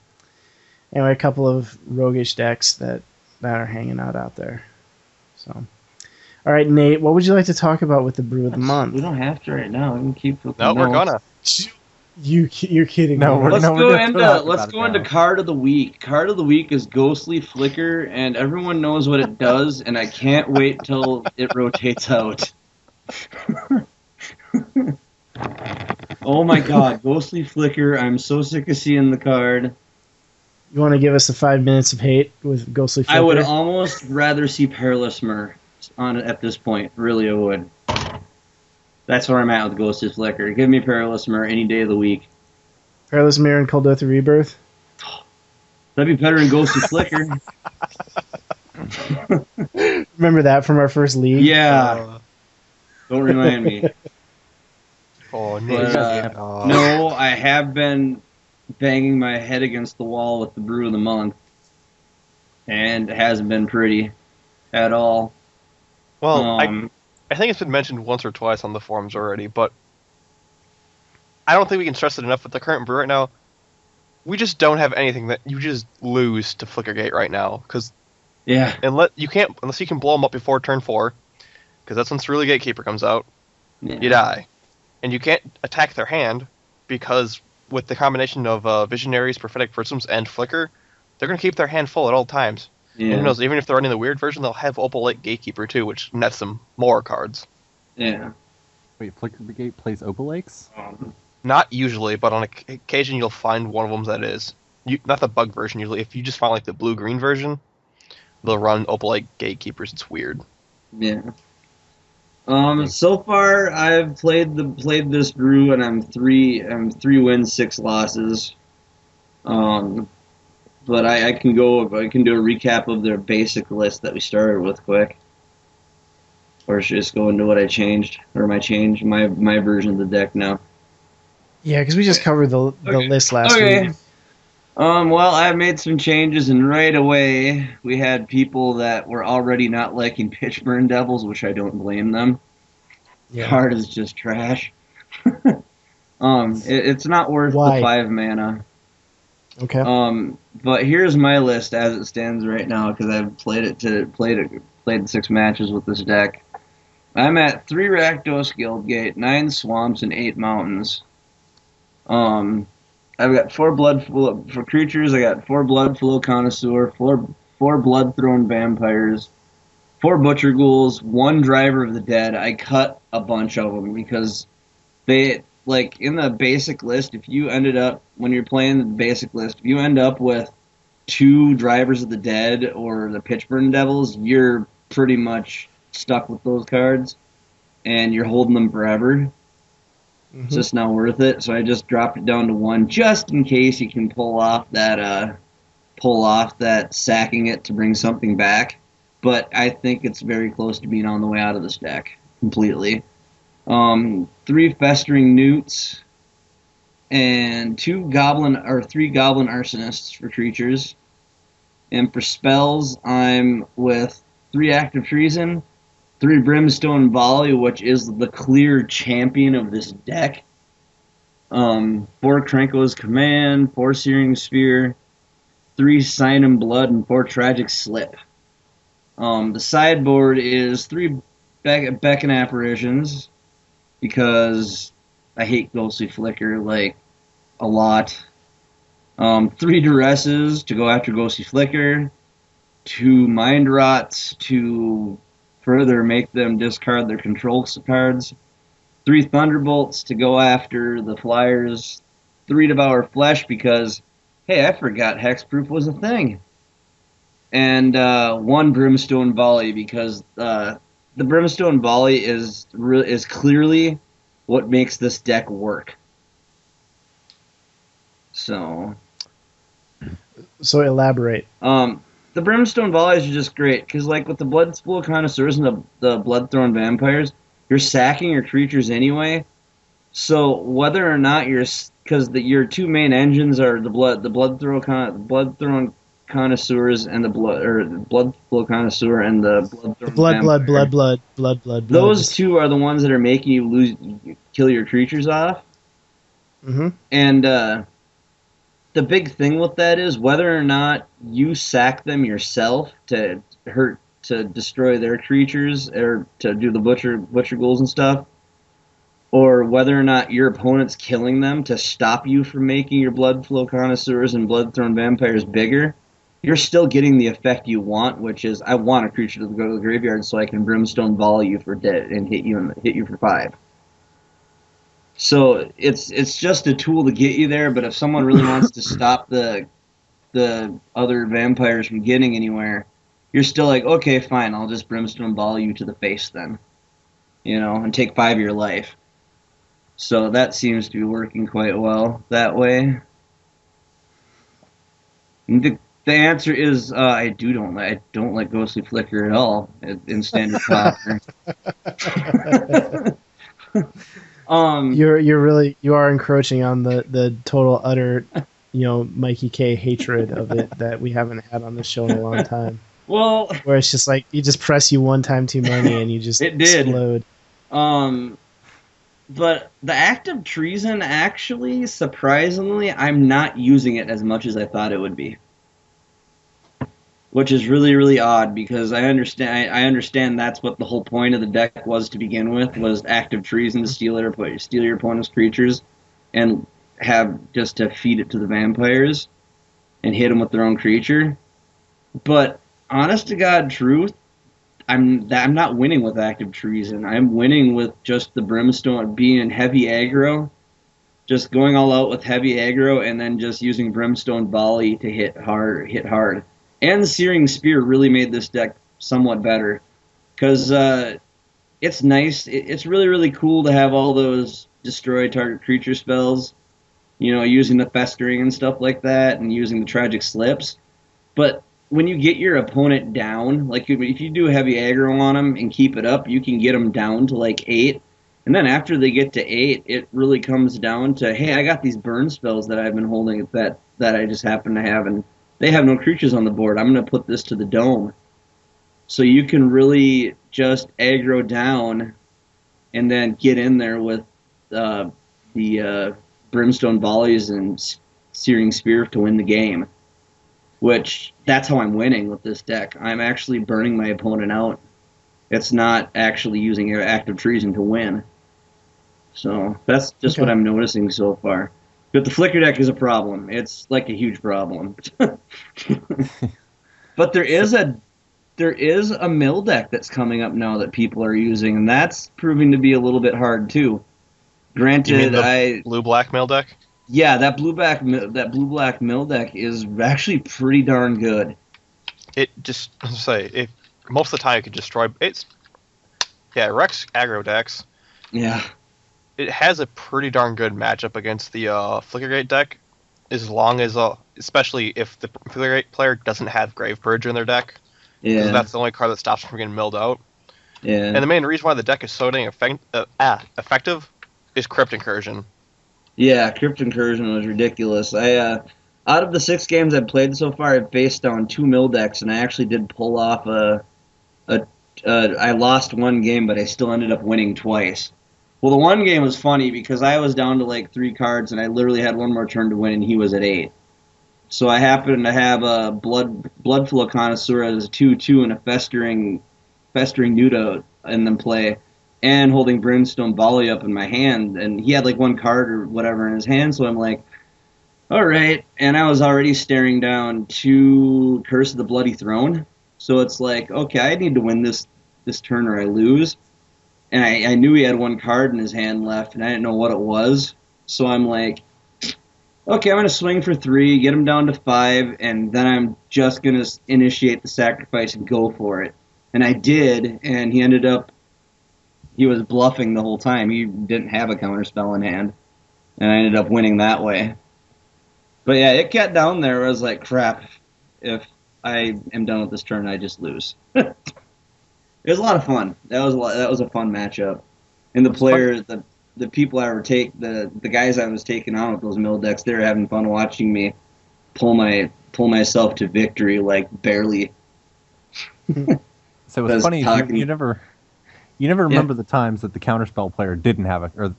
anyway, a couple of roguish decks that are hanging out there. So, all right, Nate, what would you like to talk about with the brew of the month? We don't have to right now. We can keep with No, the we're notes. gonna. You're kidding No, me. we're- Let's no, go gonna into talk let's about it go into now. card of the week. Card of the week is Ghostly Flicker, and everyone knows what it does, and I can't wait till it rotates out. Oh my god, Ghostly Flicker! I'm so sick of seeing the card. You want to give us the 5 minutes of hate with Ghostly Flicker? I would almost rather see Perilous Mir on it at this point. Really, I would. That's where I'm at with Ghostly Flicker. Give me Perilous Mir any day of the week. Perilous Mirror and Cold Earth Rebirth? That'd be better than Ghostly Flicker. Remember that from our first league? Yeah. Don't remind me. Oh, But, no, I have been banging my head against the wall with the brew of the month, and it hasn't been pretty at all. Well, I think it's been mentioned once or twice on the forums already, but I don't think we can stress it enough. With the current brew right now, we just don't have anything that you just lose to Flickergate right now, because unless you can blow them up before turn 4, because that's when Cerulean Gatekeeper comes out. Yeah. You die, and you can't attack their hand because with the combination of Visionaries, Prophetic Prisms, and Flicker, they're going to keep their hand full at all times. Yeah. And who knows, even if they're running the weird version, they'll have Opal Lake Gatekeeper too, which nets them more cards. Yeah. Wait, Flickergate plays Opal Lakes? Not usually, but on occasion you'll find one of them that is. Not the bug version usually. If you just find like the blue-green version, they'll run Opal Lake Gatekeepers. It's weird. Yeah. So far I've played this brew and I'm 3 wins, 6 losses. But I can do a recap of their basic list that we started with quick. Or should I just go into what I changed or my version of the deck now. Yeah, because we just covered the list last week. Well, I made some changes, and right away we had people that were already not liking Pitchburn Devils, which I don't blame them. Yeah. Card is just trash. It's not worth Why? the 5 mana. Okay. But here's my list as it stands right now because I've played 6 matches with this deck. I'm at 3 Rakdos Guildgate, 9 Swamps, and 8 Mountains. I've got 4 Bloodflow for creatures. I got 4 Bloodflow Connoisseur, 4 Bloodthrone Vampires, 4 Butcher Ghouls, 1 Driver of the Dead. I cut a bunch of them because they, like, in the basic list, if you ended up, when you're playing the basic list, if you end up with 2 Drivers of the Dead or the Pitchburn Devils, you're pretty much stuck with those cards, and you're holding them forever. It's just not worth it, so I just dropped it down to 1, just in case you can pull off that sacking it to bring something back. But I think it's very close to being on the way out of this deck completely. 3 Festering Newts and 3 Goblin Arsonists for creatures. And for spells, I'm with 3 Active Treason, 3 Brimstone Volley, which is the clear champion of this deck. 4 Krenko's Command, 4 Searing Spear, 3 Sign in Blood, and 4 Tragic Slip. The sideboard is 3 Beckon Apparitions, because I hate Ghostly Flicker, like, a lot. 3 Duresses to go after Ghostly Flicker, 2 Mind Rots to further make them discard their control cards, 3 Thunderbolts to go after the Flyers, 3 Devour Flesh because, hey, I forgot Hexproof was a thing. and one brimstone volley, because the brimstone volley is clearly what makes this deck work. So elaborate. The brimstone volleys are just great because, like with the blood spool connoisseurs and the blood thrown vampires, you're sacking your creatures anyway. So whether or not because your two main engines are the blood thrown connoisseurs and the blood flow connoisseur and the blood. Those two are the ones that are making you kill your creatures off. Mm-hmm. And the big thing with that is whether or not you sack them yourself to destroy their creatures or to do the butcher ghouls and stuff, or whether or not your opponent's killing them to stop you from making your blood flow connoisseurs and blood thrown vampires bigger, you're still getting the effect you want, which is I want a creature to go to the graveyard so I can brimstone volley you for dead and hit you for 5. So it's just a tool to get you there, but if someone really wants to stop the other vampires from getting anywhere, you're still like, okay, fine, I'll just brimstone volley you to the face then, and take 5 of your life. So that seems to be working quite well that way. The answer is I don't like Ghostly Flicker at all in standard Pauper. You are encroaching on the total utter Mikey K hatred of it that we haven't had on this show in a long time. Well, where it's just like you just press you one time too many and you just explode. But the act of treason, actually, surprisingly, I'm not using it as much as I thought it would be. Which is really, really odd, because I understand that's what the whole point of the deck was to begin with, was active treason to steal your opponent's creatures and have just to feed it to the vampires and hit them with their own creature. But honest to God truth, I'm not winning with active treason. I'm winning with just the brimstone being heavy aggro, just going all out with heavy aggro, and then just using brimstone volley to hit hard. And the Searing Spear really made this deck somewhat better, because it's nice. It's really, really cool to have all those destroy target creature spells, using the Festering and stuff like that, and using the Tragic Slips. But when you get your opponent down, like if you do heavy aggro on them and keep it up, you can get them down to like 8. And then after they get to 8, it really comes down to, hey, I got these burn spells that I've been holding that I just happen to have, and they have no creatures on the board. I'm going to put this to the dome. So you can really just aggro down and then get in there with the Brimstone Volleys and Searing Spear to win the game. Which, that's how I'm winning with this deck. I'm actually burning my opponent out. It's not actually using active treason to win. So that's just what I'm noticing so far. But the Flicker deck is a problem. It's like a huge problem. But there is a mill deck that's coming up now that people are using, and that's proving to be a little bit hard too. Granted, you mean the blue-black mill deck? Yeah, that blue-black mill deck is actually pretty darn good. It just, if most of the time you can destroy Rex aggro decks. Yeah. It has a pretty darn good matchup against the Flickergate deck, as long as, especially if the Flickergate player doesn't have Grave Purger in their deck. Yeah. Because that's the only card that stops them from getting milled out. Yeah. And the main reason why the deck is so dang effective is Crypt Incursion. Yeah, Crypt Incursion was ridiculous. Out of the 6 games I've played so far, I've faced on 2 mill decks, and I actually did pull off I lost one game, but I still ended up winning twice. Well, the one game was funny because I was down to like 3 cards, and I literally had one more turn to win, and he was at 8. So I happened to have a Blood Flow Connoisseur as a 2/2 and a Festering Nudo in them play, and holding Brimstone Volley up in my hand, and he had like 1 card or whatever in his hand, so I'm like, all right, and I was already staring down 2 Curse of the Bloody Throne, so it's like, okay, I need to win this turn or I lose. And I knew he had 1 card in his hand left, and I didn't know what it was. So I'm like, okay, I'm going to swing for 3, get him down to 5, and then I'm just going to initiate the sacrifice and go for it. And I did, and he was bluffing the whole time. He didn't have a counterspell in hand, and I ended up winning that way. But yeah, it got down there. I was like, crap, if I am done with this turn, I just lose. It was a lot of fun. That was a fun matchup. And the players, the people I were the guys I was taking on with those mill decks, they were having fun watching me pull myself to victory, like barely. So it's funny, you never remember the times that the counterspell player didn't have or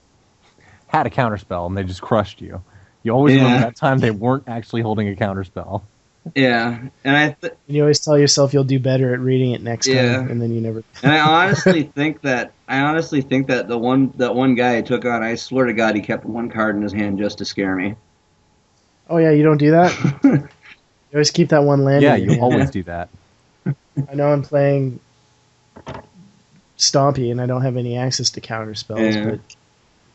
had a counterspell and they just crushed you. You always remember that time they weren't actually holding a counterspell. Yeah, and you always tell yourself you'll do better at reading it next time, and then you never. And I honestly think that that one guy I took on, I swear to God, he kept one card in his hand just to scare me. Oh yeah, you don't do that. You always keep that one land. Yeah, you always do that. I know I'm playing Stompy, and I don't have any access to counter spells, but it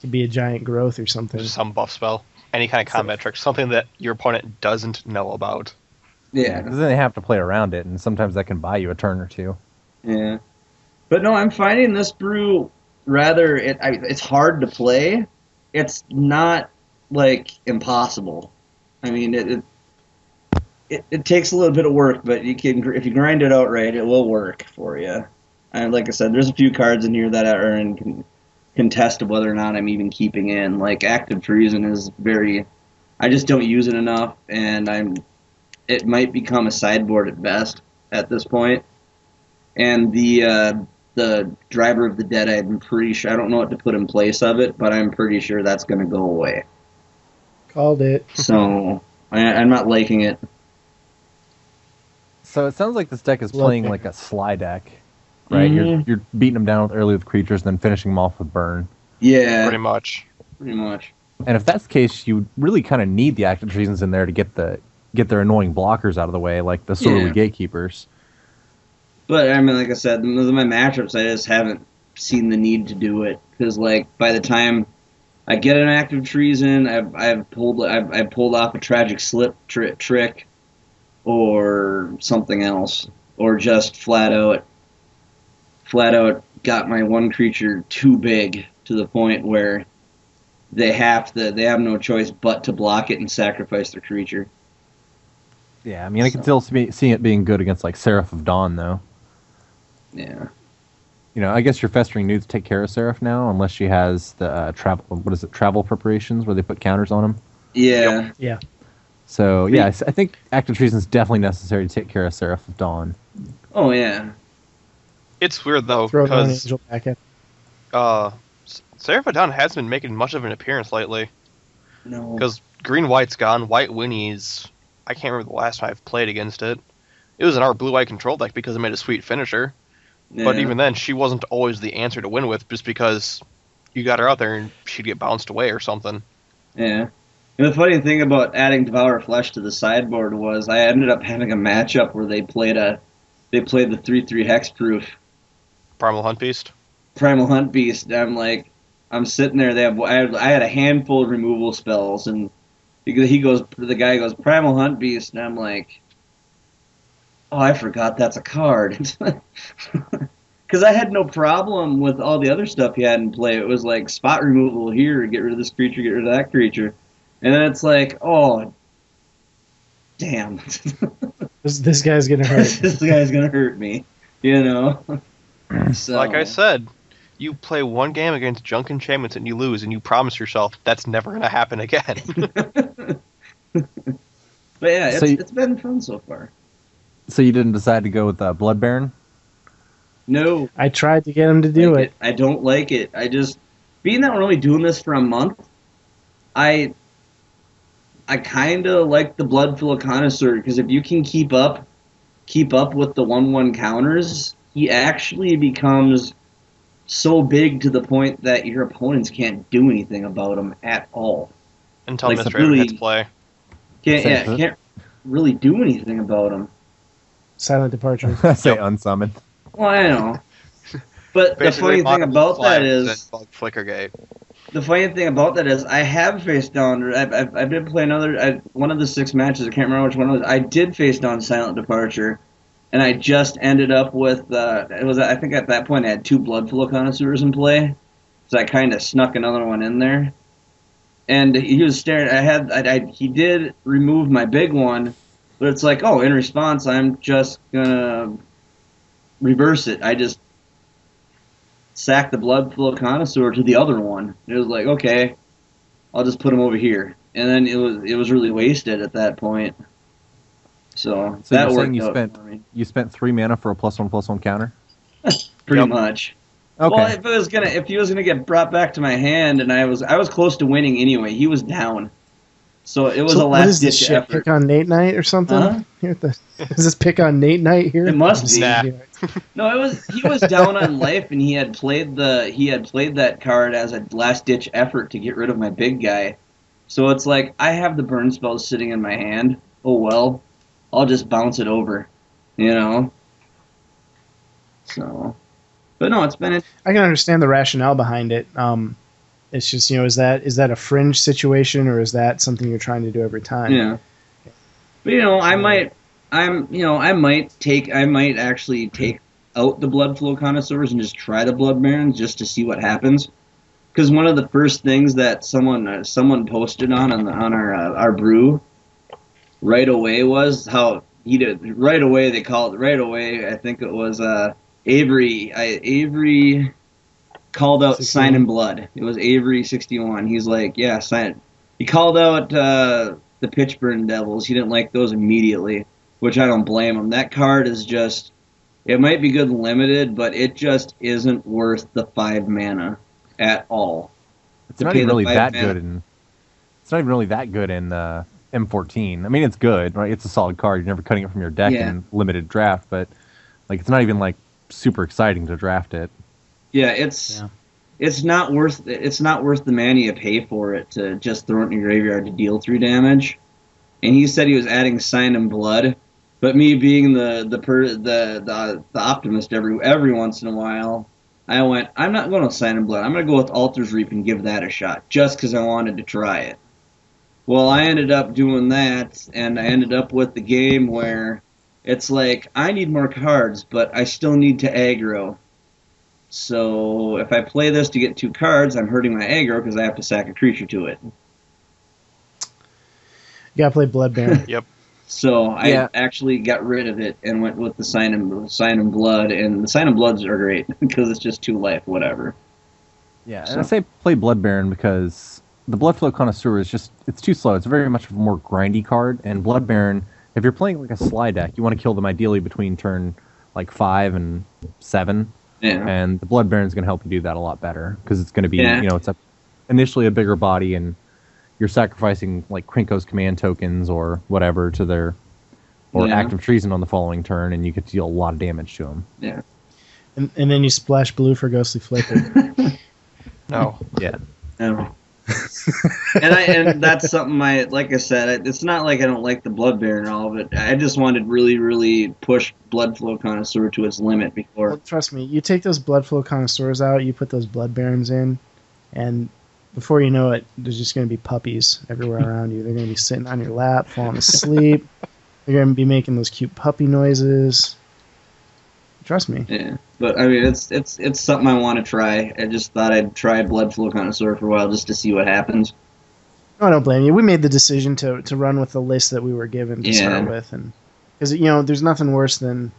could be a giant growth or something. Just some buff spell, any kind of combat trick, something that your opponent doesn't know about. Yeah, because then they have to play around it, and sometimes that can buy you a turn or two. Yeah, but no, I'm finding this brew it's hard to play. It's not like impossible. I mean, it takes a little bit of work, but if you grind it out right, it will work for you. And like I said, there's a few cards in here that are in contest of whether or not I'm even keeping in. Like Active Treason is I just don't use it enough, and it might become a sideboard at best at this point. And the Driver of the Dead, I'm pretty sure, I don't know what to put in place of it, but I'm pretty sure that's going to go away. Called it. So I'm not liking it. So it sounds like this deck is playing like a Sly deck, right? Mm-hmm. You're beating them down early with creatures, and then finishing them off with burn. Yeah, pretty much. And if that's the case, you really kind of need the Active Treasons in there to get their annoying blockers out of the way, like the Surly Gatekeepers. But I mean, like I said, those are my matchups. I just haven't seen the need to do it because, like, by the time I get an Active Treason, I've pulled off a Tragic Slip trick, or something else, or just flat out got my one creature too big to the point where they have no choice but to block it and sacrifice their creature. Yeah, I mean, I can still see it being good against like Seraph of Dawn, though. Yeah. I guess your Festering Newts take care of Seraph now, unless she has the travel preparations where they put counters on them. Yeah. Yeah. So yeah, I think Active Treason is definitely necessary to take care of Seraph of Dawn. Oh yeah. It's weird though because Seraph of Dawn hasn't been making much of an appearance lately. No. Because Green-White's gone. White-Winnie's... I can't remember the last time I've played against it. It was in our Blue-White control deck because it made a sweet finisher. Yeah. But even then, she wasn't always the answer to win with just because you got her out there and she'd get bounced away or something. Yeah. And the funny thing about adding Devour Flesh to the sideboard was I ended up having a matchup where they played the 3/3 hexproof Primal Hunt Beast. And I'm sitting there. I had a handful of removal spells, and the guy goes Primal Hunt Beast, and I'm like, oh, I forgot that's a card. Because I had no problem with all the other stuff he had in play. It was like spot removal here, get rid of this creature, get rid of that creature. And then it's like, oh, damn. This guy's going to hurt. This guy's going to hurt me, So. Like I said, you play one game against Younkin Champions and you lose, and you promise yourself that's never going to happen again. But yeah, it's been fun so far. So you didn't decide to go with Blood Baron? No. I tried to get him to do it. I don't like it. Being that we're only doing this for a month, I kind of like the Bloodful Connoisseur, because if you can keep up with the 1/1 counters, he actually becomes so big to the point that your opponents can't do anything about him at all. Until Mr. Really, hits play. Can't really do anything about him. Silent Departure. I say unsummoned. Well, I know. But the funny thing about that is... Flickergate. the funny thing about that is I have face down. I've been playing one of the 6 matches. I can't remember which one it was. I did face down Silent Departure, and I just ended up with it was, I think at that point I had 2 Bloodflow Connoisseurs in play, so I kind of snuck another one in there. And he was staring. He did remove my big one, but it's like, oh, in response, I'm just gonna reverse it. I just sacked the Bloodflow Connoisseur to the other one. It was like, okay, I'll just put him over here, and then it was really wasted at that point. So that you're worked saying out for me. you spent 3 mana for a +1/+1 counter? Pretty much. Okay. Well, if he was gonna get brought back to my hand, and I was close to winning anyway. He was down, so it was a last ditch effort. Pick on Nate Night or something? Huh? Is this pick on Nate Night here? It must be. Nah. No, he was down on life, and he had played that card as a last ditch effort to get rid of my big guy. So it's like, I have the burn spells sitting in my hand. Oh well, I'll just bounce it over, you know. So, but no, it's been. I can understand the rationale behind it. It's just, is that a fringe situation, or is that something you're trying to do every time? Yeah. But I might actually take out the Bloodflow Connoisseurs and just try the Blood Barons just to see what happens. Because one of the first things that someone posted on our brew right away was how he did right away. They called it right away. I think it was Avery called out 61. Sign in Blood. It was Avery 61. He's like, yeah, sign. He called out the Pitchburn Devils. He didn't like those immediately, which I don't blame him. That card is just, it might be good and limited, but it just isn't worth the 5 mana at all. It's not even really that good in. It's not even really that good in M14. I mean, it's good, right? It's a solid card. You're never cutting it from your deck in limited draft, but like, it's not even like super exciting to draft it. Yeah, it's not worth the mana you pay for it to just throw it in your graveyard to deal 3 damage. And he said he was adding Sign in Blood, but me being the optimist every once in a while, I went, I'm not going to Sign in Blood. I'm going to go with Altar's Reap and give that a shot, just because I wanted to try it. Well, I ended up doing that, and I ended up with the game where it's like, I need more cards, but I still need to aggro. So if I play this to get 2 cards, I'm hurting my aggro because I have to sack a creature to it. You gotta play Blood Baron. Yep. So I actually got rid of it and went with the Sign in Blood, and the Sign in Bloods are great because it's just 2 life, whatever. Yeah, and I say play Blood Baron because the Bloodflow Connoisseur is just, it's too slow. It's very much a more grindy card, and Blood Baron, if you're playing like a slide deck, you want to kill them ideally between turn like 5 and 7. Yeah. And the Blood Baron is going to help you do that a lot better because it's going to be, it's initially a bigger body, and you're sacrificing like Krenko's command tokens or whatever to their, or Act of Treason on the following turn, and you get to deal a lot of damage to them. Yeah. And then you splash blue for Ghostly Flicker. No. Yeah. No. and that's something like I said, it's not like I don't like the Blood Baron and all, but I just wanted to really, really push Bloodflow Connoisseur to its limit before. Well, trust me, you take those Bloodflow Connoisseurs out, you put those Blood Barons in, and before you know it, there's just going to be puppies everywhere around you. They're going to be sitting on your lap, falling asleep. They're going to be making those cute puppy noises. Trust me. Yeah, but I mean, it's something I want to try. I just thought I'd try Bloodflow Connoisseur for a while just to see what happens. I don't blame you. We made the decision to run with the list that we were given to start with, and because there's nothing worse than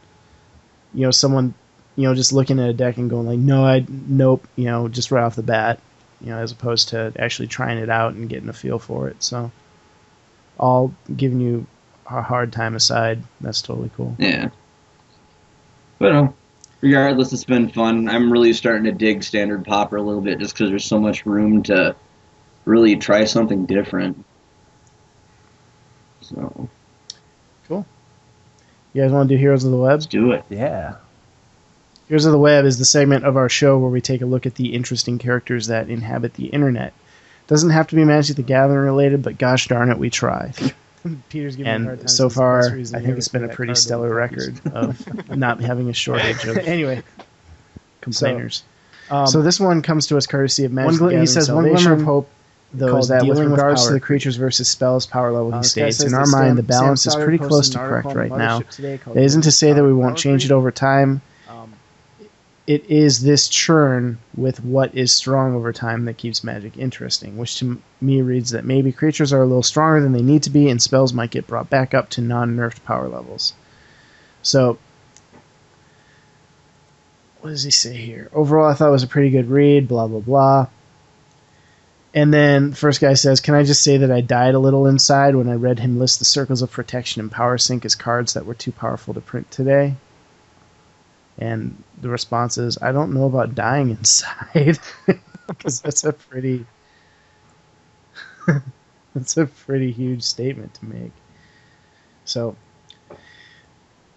someone just looking at a deck and going like, nope, just right off the bat, as opposed to actually trying it out and getting a feel for it. So, all giving you a hard time aside, that's totally cool. Yeah. But regardless, it's been fun. I'm really starting to dig Standard Pauper a little bit just because there's so much room to really try something different. So. Cool. You guys want to do Heroes of the Web? Let's do it. Yeah. Heroes of the Web is the segment of our show where we take a look at the interesting characters that inhabit the internet. Doesn't have to be Magic the Gathering related, but gosh darn it, we try. Peter's giving me a hard time. So far, I think it's been a pretty stellar record of not having a shortage of anyway, complainers. So this one comes to us courtesy of Magic. He says, one glimmer of hope, though, is that with dealing with regards power to the creatures versus spells power level, he states, in our Sam- mind, the balance Sam is Sauter pretty posted close an to article correct on right the now. Mothership today called That isn't to say that we won't Power change it Creep. over time. It is this churn with what is strong over time that keeps Magic interesting, which to me reads that maybe creatures are a little stronger than they need to be, and spells might get brought back up to non-nerfed power levels. So, what does he say here? Overall, I thought it was a pretty good read, blah, blah, blah. And then, first guy says, can I just say that I died a little inside when I read him list the Circles of Protection and Power Sink as cards that were too powerful to print today? And the response is, I don't know about dying inside, because that's a pretty huge statement to make. So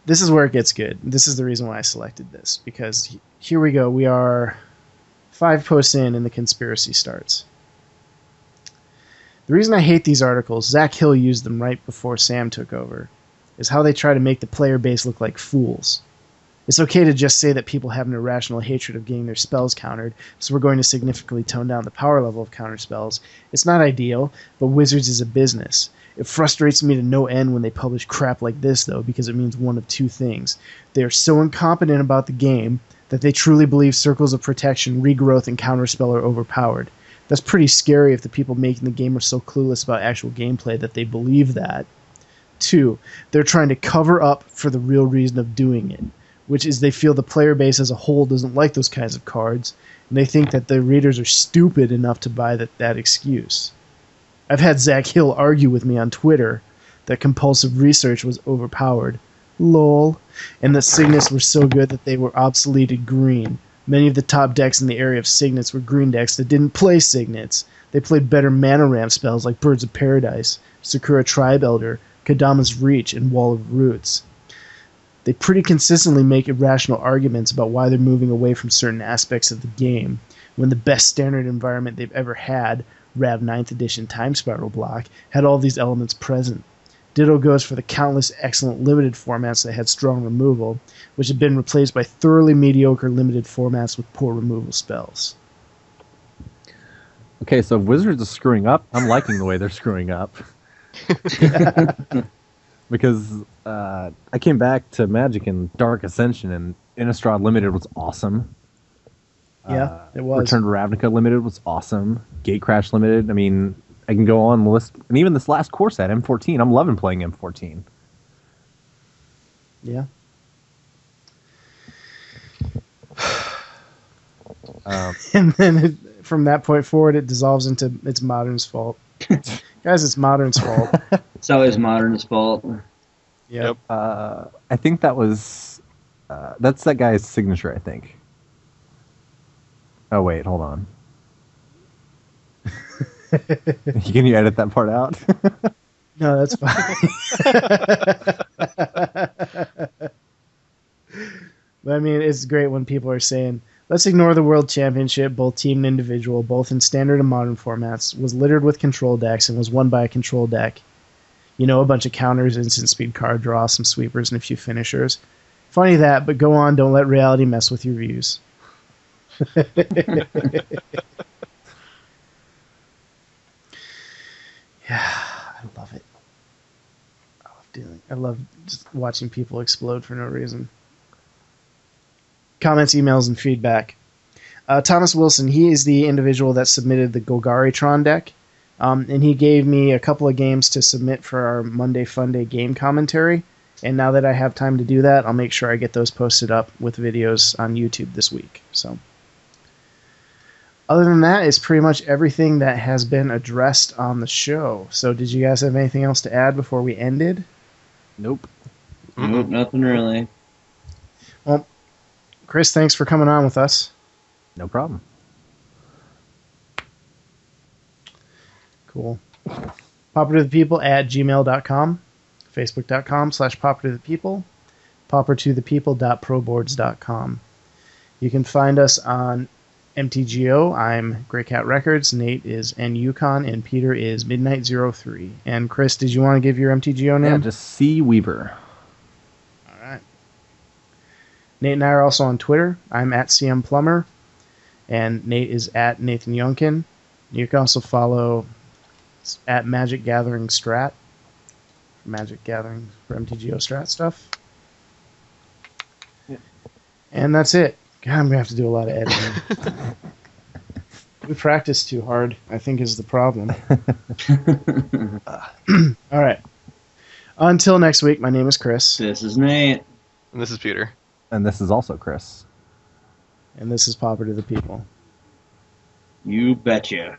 this is where it gets good. This is the reason why I selected this, because here we go. We are 5 posts in and the conspiracy starts. The reason I hate these articles, Zach Hill used them right before Sam took over, is how they try to make the player base look like fools. It's okay to just say that people have an irrational hatred of getting their spells countered, so we're going to significantly tone down the power level of counter spells. It's not ideal, but Wizards is a business. It frustrates me to no end when they publish crap like this, though, because it means one of two things. They are so incompetent about the game that they truly believe Circles of Protection, Regrowth, and Counterspell are overpowered. That's pretty scary if the people making the game are so clueless about actual gameplay that they believe that. 2, they're trying to cover up for the real reason of doing it, which is they feel the player base as a whole doesn't like those kinds of cards, and they think that the readers are stupid enough to buy that excuse. I've had Zach Hill argue with me on Twitter that compulsive research was overpowered. Lol. And that signets were so good that they were obsoleted green. Many of the top decks in the area of signets were green decks that didn't play signets. They played better mana ramp spells like Birds of Paradise, Sakura Tribe Elder, Kadama's Reach, and Wall of Roots. They pretty consistently make irrational arguments about why they're moving away from certain aspects of the game, when the best standard environment they've ever had, Rav 9th Edition Time Spiral block, had all these elements present. Ditto goes for the countless excellent limited formats that had strong removal, which have been replaced by thoroughly mediocre limited formats with poor removal spells. Okay, so if Wizards are screwing up, I'm liking the way they're screwing up. Because I came back to Magic in Dark Ascension, and Innistrad Limited was awesome. Yeah, it was. Return to Ravnica Limited was awesome. Gatecrash Limited, I mean, I can go on the list. And even this last core set, M14, I'm loving playing M14. Yeah. And then from that point forward, it dissolves into it's Modern's fault. Guys, it's Modern's fault. It's always Modern's fault. Yep. I think that was... that's that guy's signature, I think. Oh, wait, hold on. Can you edit that part out? No, that's fine. But I mean, it's great when people are saying, let's ignore the World Championship, both team and individual, both in standard and modern formats, was littered with control decks and was won by a control deck. You know, a bunch of counters, instant speed card draw, some sweepers, and a few finishers. Funny that, but go on, don't let reality mess with your views. Yeah, I love it. I love just watching people explode for no reason. Comments, emails, and feedback. Thomas Wilson, he is the individual that submitted the Golgaritron deck, and he gave me a couple of games to submit for our Monday Fun Day game commentary. And now that I have time to do that, I'll make sure I get those posted up with videos on YouTube this week. So, other than that, it's pretty much everything that has been addressed on the show. So, did you guys have anything else to add before we ended? Nope. Nope, nothing really. Well, Chris, thanks for coming on with us. No problem. Cool. paupertothepeople@gmail.com, facebook.com/paupertothepeople, paupertothepeople.proboards.com. You can find us on MTGO. I'm GrayCatRecords. Nate is nyukon, and Peter is Midnight03. And Chris, did you want to give your MTGO name? Yeah, just C Weaver. All right. Nate and I are also on Twitter. I'm @CMPlummer. And Nate is at Nathan Younkin. You can also follow at Magic Gathering Strat. Magic Gathering for MTGO Strat stuff. Yeah. And that's it. God, I'm going to have to do a lot of editing. We practice too hard, I think, is the problem. All right. Until next week, my name is Chris. This is Nate. And this is Peter. And this is also Chris. And this is Pauper to the People. You betcha.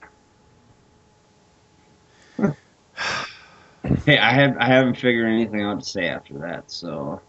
Hey, I haven't figured anything out to say after that, so